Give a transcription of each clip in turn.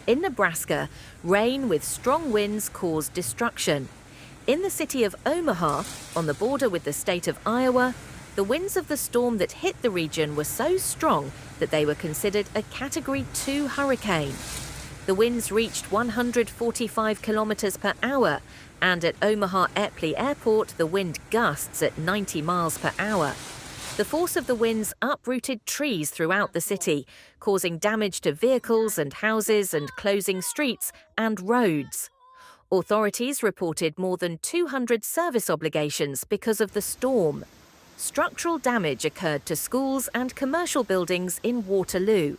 In Nebraska, rain with strong winds caused destruction. In the city of Omaha, on the border with the state of Iowa, the winds of the storm that hit the region were so strong that they were considered a Category 2 hurricane. The winds reached 145 kilometers per hour, and at Omaha Eppley Airport, the wind gusts at 90 miles per hour. The force of the winds uprooted trees throughout the city, causing damage to vehicles and houses and closing streets and roads. Authorities reported more than 200 service obligations because of the storm. Structural damage occurred to schools and commercial buildings in Waterloo.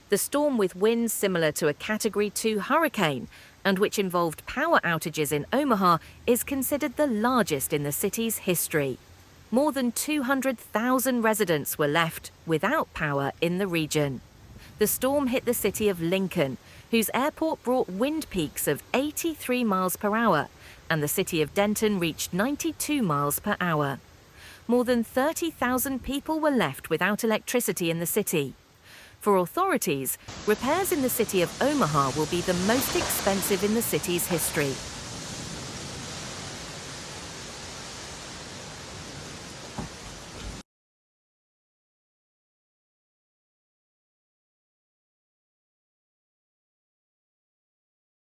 The storm, with winds similar to a Category 2 hurricane and which involved power outages in Omaha, is considered the largest in the city's history. More than 200,000 residents were left without power in the region. The storm hit the city of Lincoln, whose airport brought wind peaks of 83 miles per hour, and the city of Denton reached 92 miles per hour. More than 30,000 people were left without electricity in the city. For authorities, repairs in the city of Omaha will be the most expensive in the city's history.